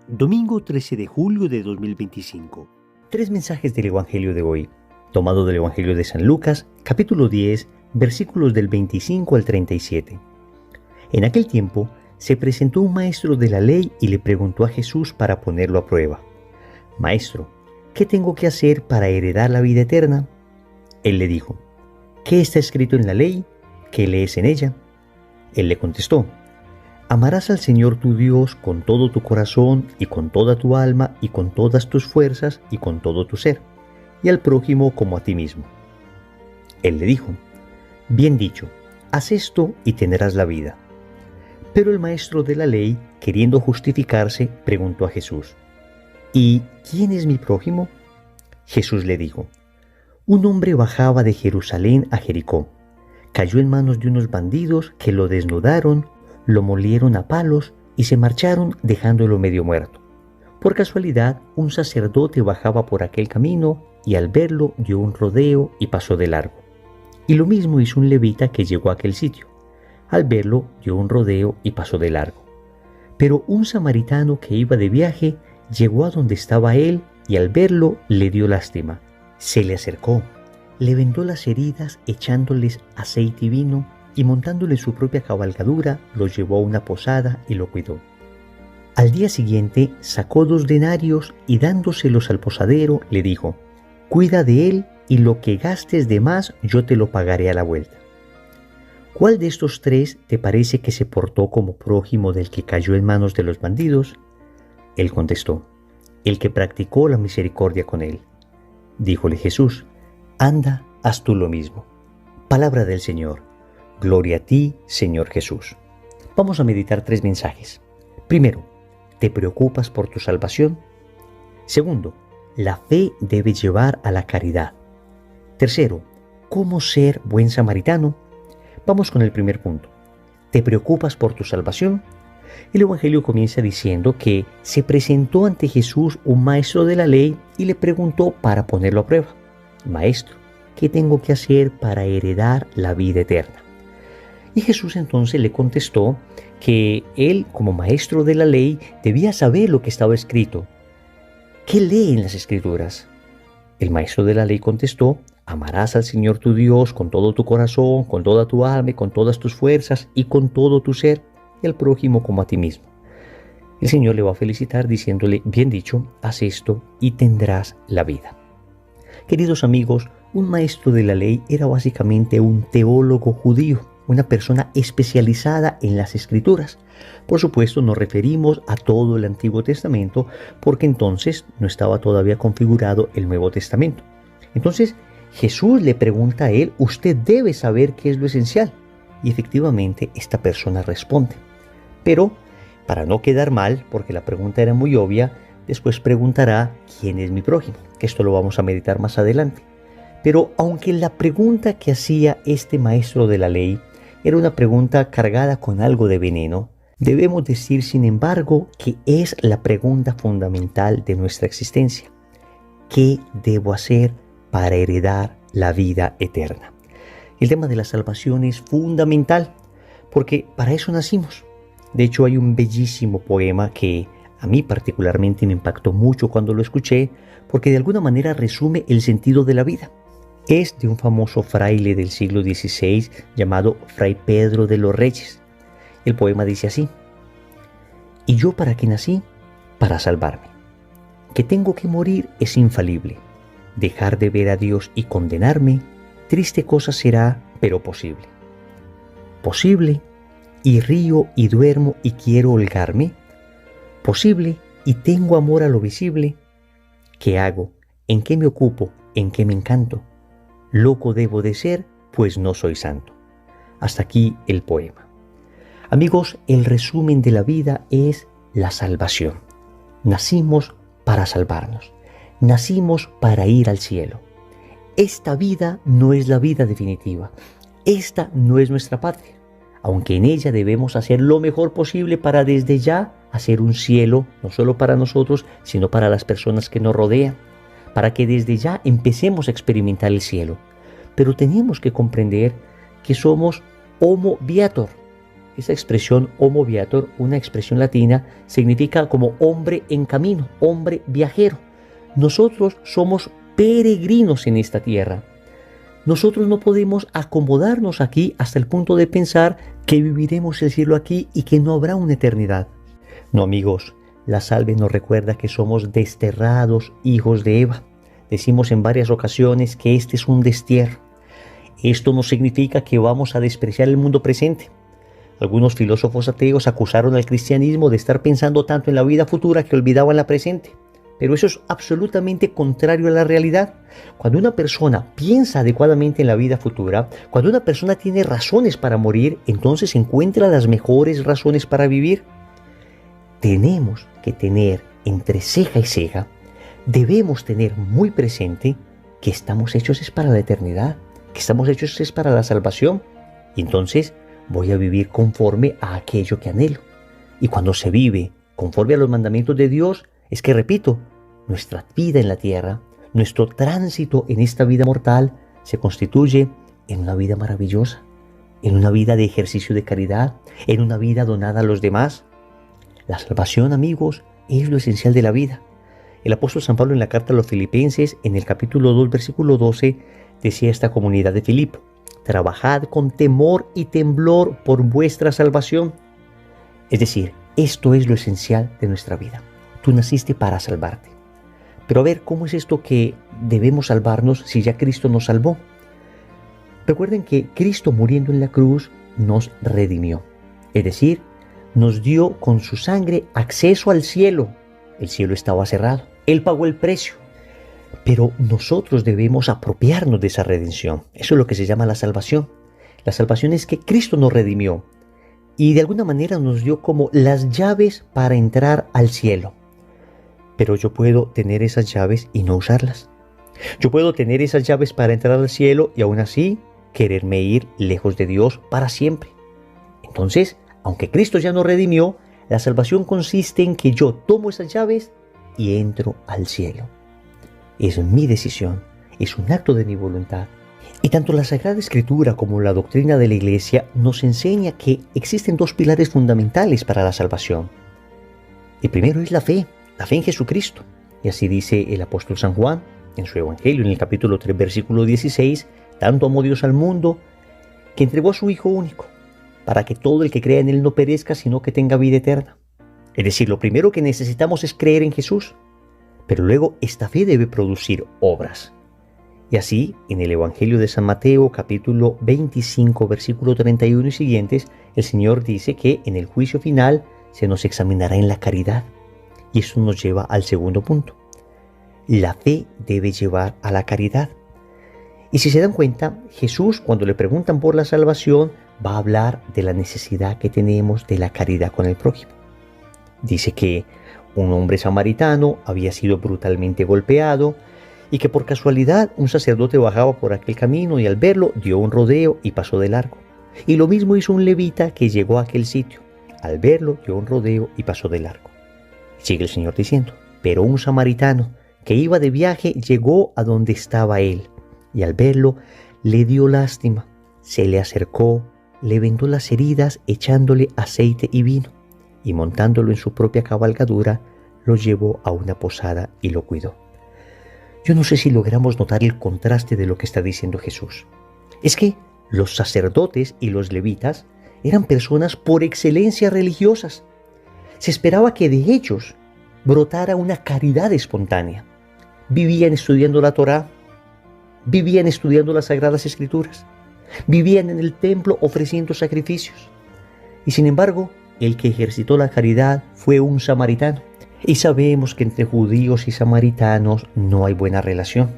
Domingo 13 de julio de 2025. Tres mensajes del Evangelio de hoy, tomado del Evangelio de San Lucas, capítulo 10, versículos del 25 al 37. En aquel tiempo, se presentó un maestro de la ley y le preguntó a Jesús para ponerlo a prueba: Maestro, ¿qué tengo que hacer para heredar la vida eterna? Él le dijo: ¿Qué está escrito en la ley? ¿Qué lees en ella? Él le contestó: Amarás al Señor tu Dios con todo tu corazón y con toda tu alma y con todas tus fuerzas y con todo tu ser, y al prójimo como a ti mismo. Él le dijo: Bien dicho, haz esto y tendrás la vida. Pero el maestro de la ley, queriendo justificarse, preguntó a Jesús: ¿Y quién es mi prójimo? Jesús le dijo: Un hombre bajaba de Jerusalén a Jericó. Cayó en manos de unos bandidos que lo desnudaron, lo molieron a palos y se marcharon dejándolo medio muerto. Por casualidad, un sacerdote bajaba por aquel camino y al verlo dio un rodeo y pasó de largo. Y lo mismo hizo un levita que llegó a aquel sitio. Al verlo dio un rodeo y pasó de largo. Pero un samaritano que iba de viaje llegó a donde estaba él y al verlo le dio lástima. Se le acercó, le vendó las heridas echándoles aceite y vino, y montándole en su propia cabalgadura, lo llevó a una posada y lo cuidó. Al día siguiente sacó 2 denarios y dándoselos al posadero le dijo: Cuida de él y lo que gastes de más yo te lo pagaré a la vuelta. ¿Cuál de estos 3 te parece que se portó como prójimo del que cayó en manos de los bandidos? Él contestó: El que practicó la misericordia con él. Díjole Jesús: Anda, haz tú lo mismo. Palabra del Señor. Gloria a ti, Señor Jesús. Vamos a meditar 3 mensajes. Primero, ¿te preocupas por tu salvación? Segundo, la fe debe llevar a la caridad. Tercero, ¿cómo ser buen samaritano? Vamos con el primer punto. ¿Te preocupas por tu salvación? El Evangelio comienza diciendo que se presentó ante Jesús un maestro de la ley y le preguntó para ponerlo a prueba: Maestro, ¿qué tengo que hacer para heredar la vida eterna? Y Jesús entonces le contestó que él, como maestro de la ley, debía saber lo que estaba escrito. ¿Qué lee en las Escrituras? El maestro de la ley contestó: Amarás al Señor tu Dios con todo tu corazón, con toda tu alma y con todas tus fuerzas y con todo tu ser, y al prójimo como a ti mismo. El Señor le va a felicitar diciéndole: Bien dicho, haz esto y tendrás la vida. Queridos amigos, un maestro de la ley era básicamente un teólogo judío, una persona especializada en las Escrituras. Por supuesto, nos referimos a todo el Antiguo Testamento, porque entonces no estaba todavía configurado el Nuevo Testamento. Entonces, Jesús le pregunta a él: usted debe saber qué es lo esencial. Y efectivamente, esta persona responde. Pero, para no quedar mal, porque la pregunta era muy obvia, después preguntará: ¿quién es mi prójimo? Que esto lo vamos a meditar más adelante. Pero aunque la pregunta que hacía este maestro de la ley era una pregunta cargada con algo de veneno, debemos decir, sin embargo, que es la pregunta fundamental de nuestra existencia. ¿Qué debo hacer para heredar la vida eterna? El tema de la salvación es fundamental, porque para eso nacimos. De hecho, hay un bellísimo poema que a mí particularmente me impactó mucho cuando lo escuché, porque de alguna manera resume el sentido de la vida. Es de un famoso fraile del siglo XVI llamado Fray Pedro de los Reyes. El poema dice así: ¿Y yo para qué nací? Para salvarme. Que tengo que morir es infalible. Dejar de ver a Dios y condenarme, triste cosa será, pero posible. Posible, y río y duermo y quiero holgarme. Posible, y tengo amor a lo visible. ¿Qué hago? ¿En qué me ocupo? ¿En qué me encanto? Loco debo de ser, pues no soy santo. Hasta aquí el poema. Amigos, el resumen de la vida es la salvación. Nacimos para salvarnos. Nacimos para ir al cielo. Esta vida no es la vida definitiva. Esta no es nuestra patria, aunque en ella debemos hacer lo mejor posible para desde ya hacer un cielo, no solo para nosotros, sino para las personas que nos rodean, para que desde ya empecemos a experimentar el cielo. Pero tenemos que comprender que somos homo viator, Esa expresión homo viator, una expresión latina, significa como hombre en camino, hombre viajero. Nosotros somos peregrinos en esta tierra. Nosotros no podemos acomodarnos aquí hasta el punto de pensar que viviremos el cielo aquí y que no habrá una eternidad. No, amigos, la salve nos recuerda que somos desterrados hijos de Eva. Decimos en varias ocasiones que este es un destierro. Esto no significa que vamos a despreciar el mundo presente. Algunos filósofos ateos acusaron al cristianismo de estar pensando tanto en la vida futura que olvidaban la presente. Pero eso es absolutamente contrario a la realidad. Cuando una persona piensa adecuadamente en la vida futura, cuando una persona tiene razones para morir, entonces encuentra las mejores razones para vivir. Tenemos que tener entre ceja y ceja, debemos tener muy presente que estamos hechos es para la eternidad, que estamos hechos es para la salvación. Y entonces voy a vivir conforme a aquello que anhelo. Y cuando se vive conforme a los mandamientos de Dios, es que, repito, nuestra vida en la tierra, nuestro tránsito en esta vida mortal, se constituye en una vida maravillosa, en una vida de ejercicio de caridad, en una vida donada a los demás. La salvación, amigos, es lo esencial de la vida. El apóstol San Pablo en la carta a los Filipenses, en el capítulo 2, versículo 12, decía a esta comunidad de Filipo: trabajad con temor y temblor por vuestra salvación. Es decir, esto es lo esencial de nuestra vida. Tú naciste para salvarte. Pero a ver, ¿cómo es esto que debemos salvarnos si ya Cristo nos salvó? Recuerden que Cristo, muriendo en la cruz, nos redimió. Es decir, nos dio con su sangre acceso al cielo. El cielo estaba cerrado. Él pagó el precio. Pero nosotros debemos apropiarnos de esa redención. Eso es lo que se llama la salvación. La salvación es que Cristo nos redimió y de alguna manera nos dio como las llaves para entrar al cielo. Pero yo puedo tener esas llaves y no usarlas. Yo puedo tener esas llaves para entrar al cielo y aún así quererme ir lejos de Dios para siempre. Entonces, aunque Cristo ya nos redimió, la salvación consiste en que yo tomo esas llaves y entro al cielo. Es mi decisión, es un acto de mi voluntad. Y tanto la Sagrada Escritura como la doctrina de la Iglesia nos enseña que existen dos pilares fundamentales para la salvación. El primero es la fe en Jesucristo. Y así dice el apóstol San Juan en su Evangelio, en el capítulo 3, versículo 16, tanto amó Dios al mundo que entregó a su Hijo único, para que todo el que crea en Él no perezca, sino que tenga vida eterna. Es decir, lo primero que necesitamos es creer en Jesús, pero luego esta fe debe producir obras. Y así, en el Evangelio de San Mateo, capítulo 25, versículo 31 y siguientes, el Señor dice que en el juicio final se nos examinará en la caridad. Y eso nos lleva al segundo punto. La fe debe llevar a la caridad. Y si se dan cuenta, Jesús, cuando le preguntan por la salvación, va a hablar de la necesidad que tenemos de la caridad con el prójimo. Dice que un hombre samaritano había sido brutalmente golpeado y que por casualidad un sacerdote bajaba por aquel camino y al verlo dio un rodeo y pasó de largo. Y lo mismo hizo un levita que llegó a aquel sitio. Al verlo dio un rodeo y pasó de largo. Sigue el Señor diciendo: pero un samaritano que iba de viaje llegó a donde estaba él y al verlo le dio lástima, se le acercó, le vendó las heridas echándole aceite y vino y montándolo en su propia cabalgadura lo llevó a una posada y lo cuidó. Yo no sé si logramos notar el contraste de lo que está diciendo Jesús. Es que los sacerdotes y los levitas eran personas por excelencia religiosas. Se esperaba que de ellos brotara una caridad espontánea. Vivían estudiando la Torá, vivían estudiando las Sagradas Escrituras, vivían en el templo ofreciendo sacrificios. Y sin embargo, el que ejercitó la caridad fue un samaritano. Y sabemos que entre judíos y samaritanos no hay buena relación.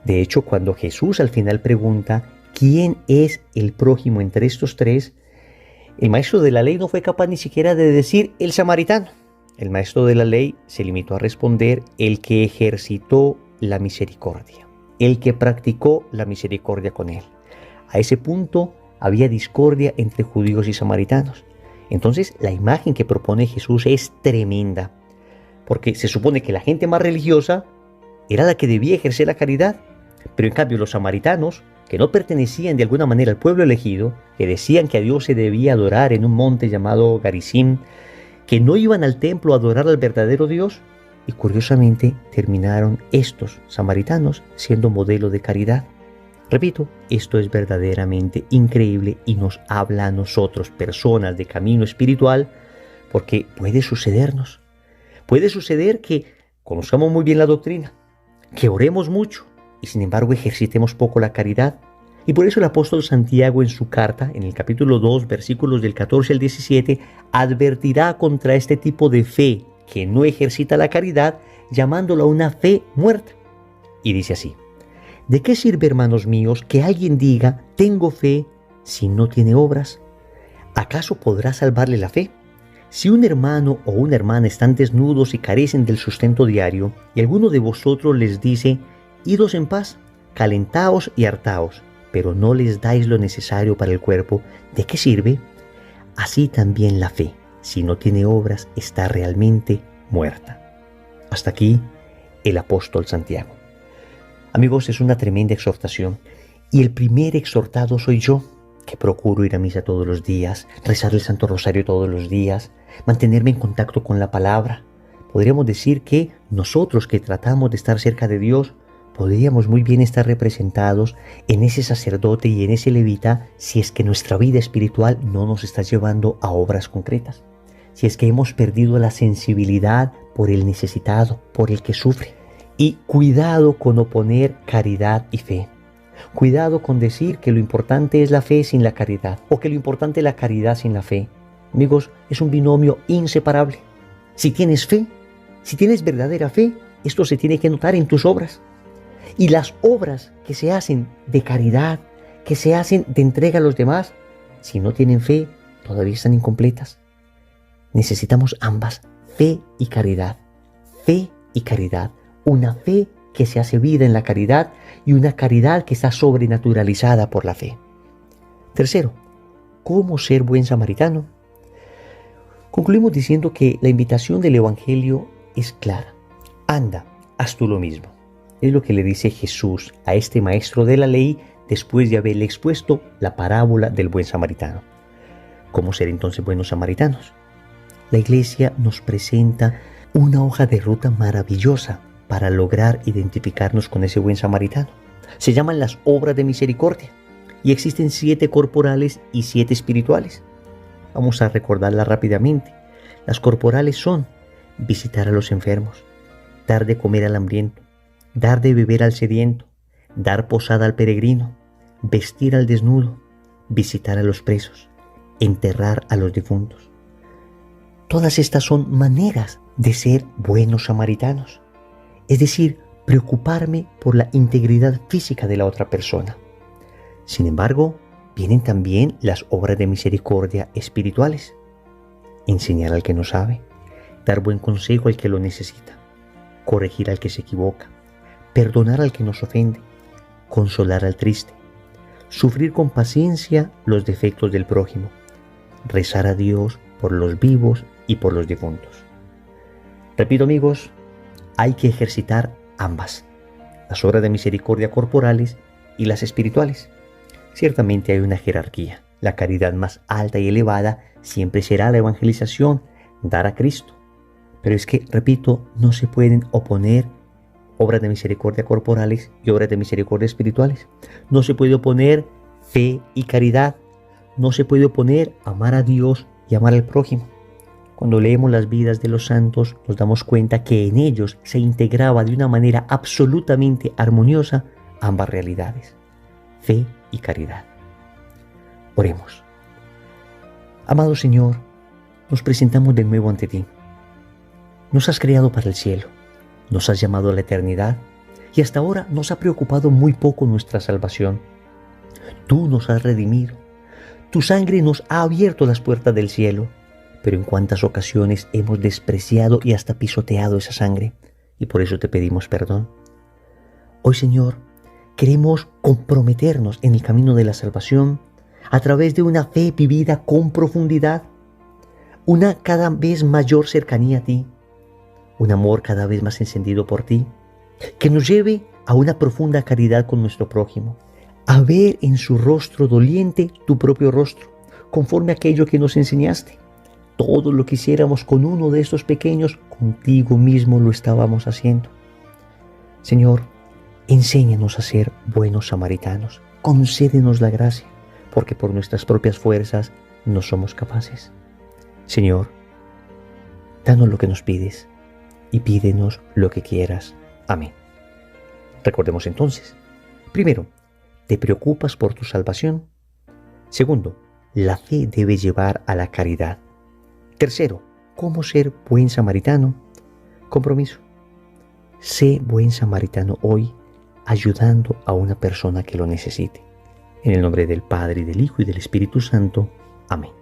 De hecho, cuando Jesús al final pregunta ¿quién es el prójimo entre estos tres?, el maestro de la ley no fue capaz ni siquiera de decir el samaritano. El maestro de la ley se limitó a responder el que ejercitó la misericordia, el que practicó la misericordia con él. A ese punto había discordia entre judíos y samaritanos. Entonces la imagen que propone Jesús es tremenda, porque se supone que la gente más religiosa era la que debía ejercer la caridad, pero en cambio los samaritanos que no pertenecían de alguna manera al pueblo elegido, que decían que a Dios se debía adorar en un monte llamado Garizim, que no iban al templo a adorar al verdadero Dios, y curiosamente terminaron estos samaritanos siendo modelo de caridad. Repito, esto es verdaderamente increíble y nos habla a nosotros, personas de camino espiritual, porque puede sucedernos. Puede suceder que conozcamos muy bien la doctrina, que oremos mucho y sin embargo ejercitemos poco la caridad. Y por eso el apóstol Santiago en su carta, en el capítulo 2, versículos del 14 al 17, advertirá contra este tipo de fe que no ejercita la caridad, llamándola una fe muerta. Y dice así: ¿de qué sirve, hermanos míos, que alguien diga tengo fe si no tiene obras? ¿Acaso podrá salvarle la fe? Si un hermano o una hermana están desnudos y carecen del sustento diario, y alguno de vosotros les dice, idos en paz, calentaos y hartaos, pero no les dais lo necesario para el cuerpo, ¿de qué sirve? Así también la fe, si no tiene obras, está realmente muerta. Hasta aquí el apóstol Santiago. Amigos, es una tremenda exhortación, y el primer exhortado soy yo, que procuro ir a misa todos los días, rezar el Santo Rosario todos los días, mantenerme en contacto con la palabra. Podríamos decir que nosotros que tratamos de estar cerca de Dios, podríamos muy bien estar representados en ese sacerdote y en ese levita si es que nuestra vida espiritual no nos está llevando a obras concretas, si es que hemos perdido la sensibilidad por el necesitado, por el que sufre. Y cuidado con oponer caridad y fe. Cuidado con decir que lo importante es la fe sin la caridad, o que lo importante es la caridad sin la fe. Amigos, es un binomio inseparable. Si tienes fe, si tienes verdadera fe, esto se tiene que notar en tus obras. Y las obras que se hacen de caridad, que se hacen de entrega a los demás, si no tienen fe, todavía están incompletas. Necesitamos ambas, fe y caridad. Fe y caridad. Una fe que se hace vida en la caridad y una caridad que está sobrenaturalizada por la fe. Tercero, ¿cómo ser buen samaritano? Concluimos diciendo que la invitación del Evangelio es clara. Anda, haz tú lo mismo. Es lo que le dice Jesús a este maestro de la ley después de haberle expuesto la parábola del buen samaritano. ¿Cómo ser entonces buenos samaritanos? La Iglesia nos presenta una hoja de ruta maravillosa para lograr identificarnos con ese buen samaritano. Se llaman las obras de misericordia y existen 7 corporales y 7 espirituales. Vamos a recordarlas rápidamente. Las corporales son visitar a los enfermos, dar de comer al hambriento, dar de beber al sediento, dar posada al peregrino, vestir al desnudo, visitar a los presos, enterrar a los difuntos. Todas estas son maneras de ser buenos samaritanos. Es decir, preocuparme por la integridad física de la otra persona. Sin embargo, vienen también las obras de misericordia espirituales. Enseñar al que no sabe, dar buen consejo al que lo necesita, corregir al que se equivoca, perdonar al que nos ofende, consolar al triste, sufrir con paciencia los defectos del prójimo, rezar a Dios por los vivos y por los difuntos. Repito, amigos, hay que ejercitar ambas, las obras de misericordia corporales y las espirituales. Ciertamente hay una jerarquía. La caridad más alta y elevada siempre será la evangelización, dar a Cristo. Pero es que, repito, no se pueden oponer obras de misericordia corporales y obras de misericordia espirituales. No se puede oponer fe y caridad. No se puede oponer amar a Dios y amar al prójimo. Cuando leemos las vidas de los santos, nos damos cuenta que en ellos se integraba de una manera absolutamente armoniosa ambas realidades, fe y caridad. Oremos. Amado Señor, nos presentamos de nuevo ante ti. Nos has creado para el cielo, nos has llamado a la eternidad y hasta ahora nos ha preocupado muy poco nuestra salvación. Tú nos has redimido, tu sangre nos ha abierto las puertas del cielo. Pero en cuántas ocasiones hemos despreciado y hasta pisoteado esa sangre, y por eso te pedimos perdón. Hoy, Señor, queremos comprometernos en el camino de la salvación a través de una fe vivida con profundidad, una cada vez mayor cercanía a ti, un amor cada vez más encendido por ti, que nos lleve a una profunda caridad con nuestro prójimo, a ver en su rostro doliente tu propio rostro, conforme a aquello que nos enseñaste. Todo lo que hiciéramos con uno de estos pequeños, contigo mismo lo estábamos haciendo. Señor, enséñanos a ser buenos samaritanos. Concédenos la gracia, porque por nuestras propias fuerzas no somos capaces. Señor, danos lo que nos pides y pídenos lo que quieras. Amén. Recordemos entonces. Primero, ¿te preocupas por tu salvación? Segundo, la fe debe llevar a la caridad. Tercero, ¿cómo ser buen samaritano? Compromiso. Sé buen samaritano hoy, ayudando a una persona que lo necesite. En el nombre del Padre, y del Hijo, y del Espíritu Santo. Amén.